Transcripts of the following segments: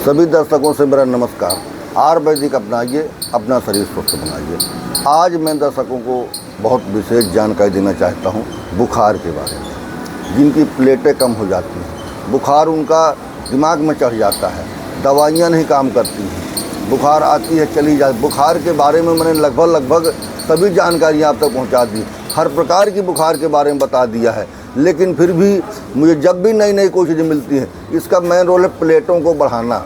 सभी दर्शकों से मेरा नमस्कार। आयुर्वेदिक अपनाइए, अपना शरीर स्वस्थ बनाइए। आज मैं दर्शकों को बहुत विशेष जानकारी देना चाहता हूं बुखार के बारे में। जिनकी प्लेटें कम हो जाती हैं, बुखार उनका दिमाग में चढ़ जाता है, दवाइयां नहीं काम करती हैं, बुखार आती है चली जाती। बुखार के बारे में मैंने लगभग सभी जानकारियाँ आप तक पहुँचा दी, हर प्रकार की बुखार के बारे में बता दिया है। लेकिन फिर भी मुझे जब भी नई नई कोई चीज़ें मिलती हैं, इसका मेन रोल है प्लेटों को बढ़ाना।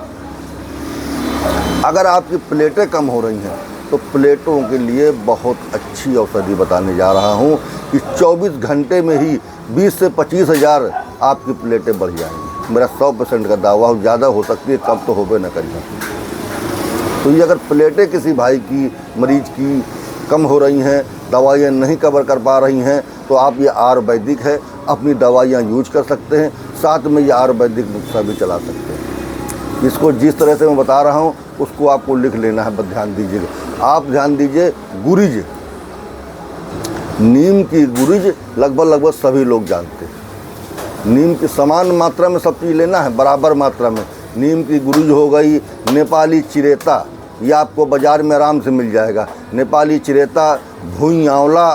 अगर आपकी प्लेटें कम हो रही हैं तो प्लेटों के लिए बहुत अच्छी औषधि बताने जा रहा हूं कि 24 घंटे में ही 20 से 25 हज़ार आपकी प्लेटें बढ़ जाएंगी। मेरा 100% का दावा हो, ज़्यादा हो सकती है, कम तो होबे न करिए। तो ये अगर प्लेटें किसी भाई की, मरीज की कम हो रही हैं, दवाइयाँ नहीं कवर कर पा रही हैं, तो आप ये आयुर्वेदिक है, अपनी दवाइयाँ यूज कर सकते हैं, साथ में ये आयुर्वेदिक नुस्खा भी चला सकते हैं। इसको जिस तरह से मैं बता रहा हूँ उसको आपको लिख लेना है, बस ध्यान दीजिएगा। आप ध्यान दीजिए, गुरिज, नीम की गुरिज लगभग सभी लोग जानते हैं। नीम की समान मात्रा में सब चीज़ लेना है, बराबर मात्रा में। नीम की गुरिज हो गई, नेपाली चिरेता, ये आपको बाज़ार में आराम से मिल जाएगा। नेपाली चिरेता, भुई आंवला,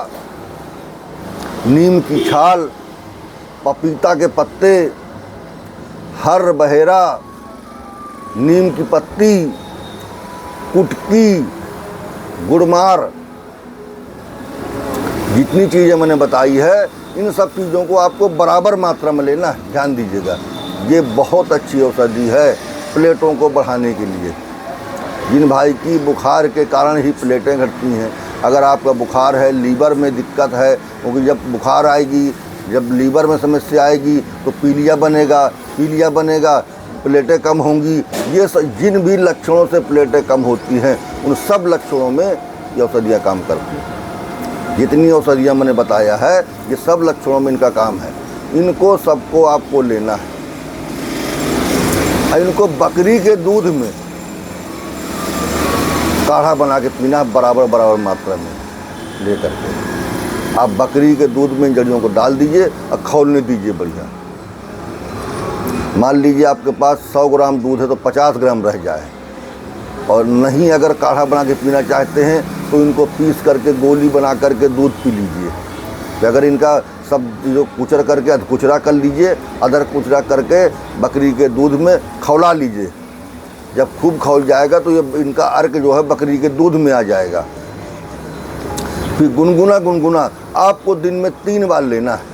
नीम की छाल, पपीता के पत्ते, हर बहेरा, नीम की पत्ती, कुटकी, गुड़मार, जितनी चीज़ें मैंने बताई है, इन सब चीज़ों को आपको बराबर मात्रा में लेना है। ध्यान दीजिएगा, ये बहुत अच्छी औषधि है प्लेटों को बढ़ाने के लिए। जिन भाई की बुखार के कारण ही प्लेटें घटती हैं, अगर आपका बुखार है, लीवर में दिक्कत है, क्योंकि जब बुखार आएगी, जब लीवर में समस्या आएगी तो पीलिया बनेगा, प्लेटें कम होंगी। ये जिन भी लक्षणों से प्लेटें कम होती हैं, उन सब लक्षणों में ये औषधियाँ काम करती हैं। जितनी औषधियाँ मैंने बताया है, ये सब लक्षणों में इनका काम है। इनको सबको आपको लेना है। इनको बकरी के दूध में काढ़ा बना के पीना, बराबर मात्रा में ले करके। आप बकरी के दूध में जड़ियों को डाल दीजिए और खौलने दीजिए बढ़िया। मान लीजिए आपके पास 100 ग्राम दूध है तो 50 ग्राम रह जाए। और नहीं अगर काढ़ा बना के पीना चाहते हैं तो इनको पीस करके गोली बना करके दूध पी लीजिए। तो अगर इनका सब जो कुचर करके अधकुचरा कर लीजिए, अदर कुचरा करके बकरी के दूध में खौला लीजिए। जब खूब खौल जाएगा तो ये इनका अर्क जो है बकरी के दूध में आ जाएगा। फिर गुनगुना आपको दिन में 3 बार लेना है।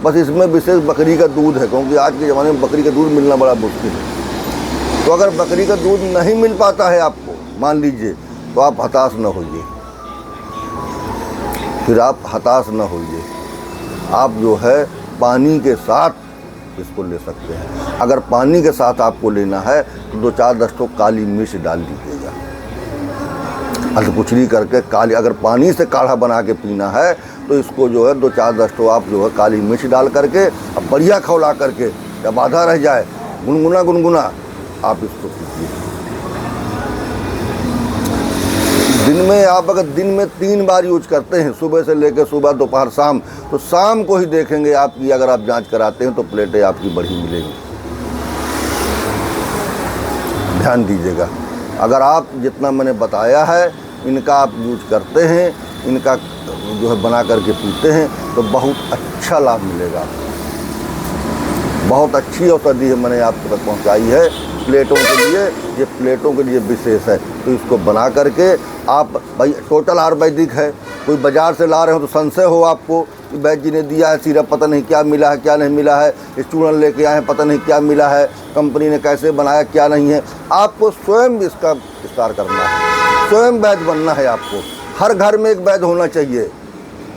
बस इसमें विशेष बकरी का दूध है, क्योंकि आज के ज़माने में बकरी का दूध मिलना बड़ा मुश्किल है। तो अगर बकरी का दूध नहीं मिल पाता है आपको, मान लीजिए, तो आप हताश न होइए। फिर आप हताश न होइए, आप जो है पानी के साथ इसको ले सकते हैं। अगर पानी के साथ आपको लेना है तो 2-4 दस्तों काली मिर्च डाल दीजिएगा, अधकुचरी करके काली। अगर पानी से काढ़ा बना के पीना है तो इसको जो है 2-4 दस्तों आप जो है काली मिर्च डाल करके अब बढ़िया खौला करके, जब आधा रह जाए, गुनगुना आप इसको पीजिए। दिन में आप अगर दिन में 3 बार यूज करते हैं, सुबह से लेकर सुबह, दोपहर, शाम, तो शाम को ही देखेंगे आपकी, अगर आप जांच कराते हैं तो प्लेटें आपकी बढ़ी मिलेंगी। ध्यान दीजिएगा, अगर आप जितना मैंने बताया है इनका आप यूज करते हैं, इनका जो है बना करके पीते हैं, तो बहुत अच्छा लाभ मिलेगा आपको। बहुत अच्छी औषधि है मैंने आप तक पहुंचाई है प्लेटों के लिए। ये प्लेटों के लिए विशेष है, तो इसको बना करके आप, भाई टोटल आयुर्वेदिक है। कोई बाज़ार से ला रहे हो तो संशय हो आपको कि वैद्य जी ने दिया है सिरप, पता नहीं क्या मिला है क्या नहीं मिला है, चूर्ण लेके आए हैं, पता नहीं क्या मिला है, कंपनी ने कैसे बनाया क्या नहीं है। आपको स्वयं इसका विस्तार करना है, स्वयं वैद्य बनना है आपको। हर घर में एक वैद्य होना चाहिए,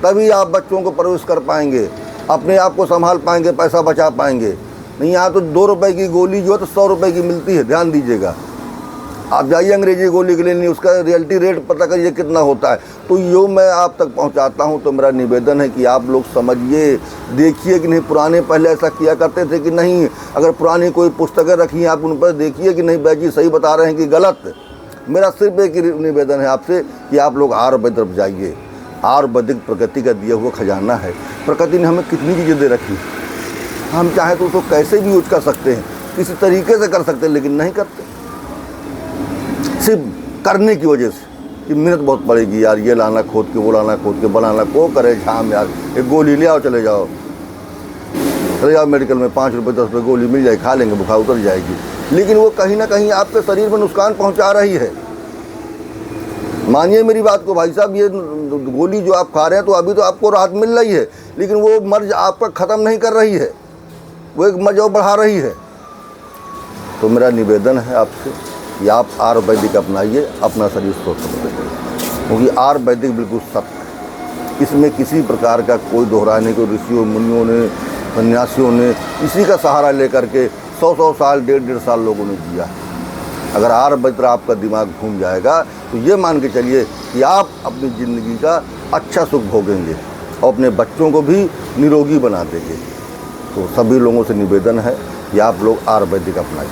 तभी आप बच्चों को परवरिश कर पाएंगे, अपने आप को संभाल पाएंगे, पैसा बचा पाएंगे। नहीं, यहाँ तो 2 रुपए की गोली जो है तो 100 रुपए की मिलती है। ध्यान दीजिएगा, आप जाइए अंग्रेजी गोली के लिए, नहीं उसका रियलिटी रेट पता करिए कितना होता है। तो यो मैं आप तक पहुँचाता हूँ। तो मेरा निवेदन है कि आप लोग समझिए, देखिए कि नहीं पुराने पहले ऐसा किया करते थे कि नहीं। अगर पुरानी कोई पुस्तकें रखी हैं आप उन पर देखिए कि नहीं वैद्य जी सही बता रहे हैं कि गलत। मेरा सिर्फ एक निवेदन है आपसे कि आप लोग आयुर्वेद तरफ जाइए। आयुर्वेदिक प्रकृति का दिया हुआ खजाना है। प्रकृति ने हमें कितनी चीज़ें दे रखी, हम चाहे तो उसको कैसे भी यूज कर सकते हैं, किसी तरीके से कर सकते हैं, लेकिन नहीं करते। सिर्फ करने की वजह से कि मेहनत बहुत पड़ेगी यार, ये लाना खोद के, वो लाना खोद के, बनाना को करे झाम यार, एक गोली ले आओ, चले जाओ मेडिकल में 5 रुपये 10 रुपये गोली मिल जाए, खा लेंगे, बुखार उतर जाएगी। लेकिन वो कहीं ना कहीं आपके शरीर में नुकसान पहुंचा रही है। मानिए मेरी बात को भाई साहब, ये गोली जो आप खा रहे हैं तो अभी तो आपको राहत मिल रही है, लेकिन वो मर्ज आपका ख़त्म नहीं कर रही है, वो एक मर्ज और बढ़ा रही है। तो मेरा निवेदन है आपसे कि आप आयुर्वेदिक अपनाइए, अपना शरीर स्वस्थ बनाइए, क्योंकि आयुर्वेदिक बिल्कुल सत्य है, इसमें किसी प्रकार का कोई दोहराने को, ऋषियों मुनियों ने, सन्यासियों ने इसी का सहारा लेकर के 100 साल 1.5 साल लोगों ने जिया है। अगर आयुर्वेद पर आपका दिमाग घूम जाएगा तो ये मान के चलिए कि आप अपनी ज़िंदगी का अच्छा सुख भोगेंगे और अपने बच्चों को भी निरोगी बना देंगे। तो सभी लोगों से निवेदन है कि आप लोग आयुर्वेदिक अपनाइए।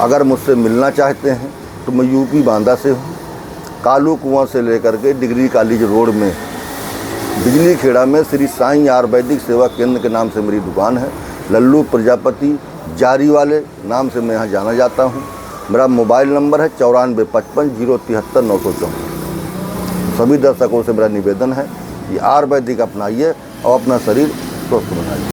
अगर मुझसे मिलना चाहते हैं तो मैं यूपी बांदा से हूँ, कालू कुआं से लेकर के डिग्री कॉलेज रोड में बिजली खेड़ा में श्री साईं आयुर्वेदिक सेवा केंद्र के नाम से मेरी दुकान है। लल्लू प्रजापति जारी वाले नाम से मैं यहाँ जाना जाता हूँ। मेरा मोबाइल नंबर है 9455 सभी दर्शकों से मेरा निवेदन है कि आयुर्वेदिक अपनाइए और अपना शरीर स्वस्थ बनाइए।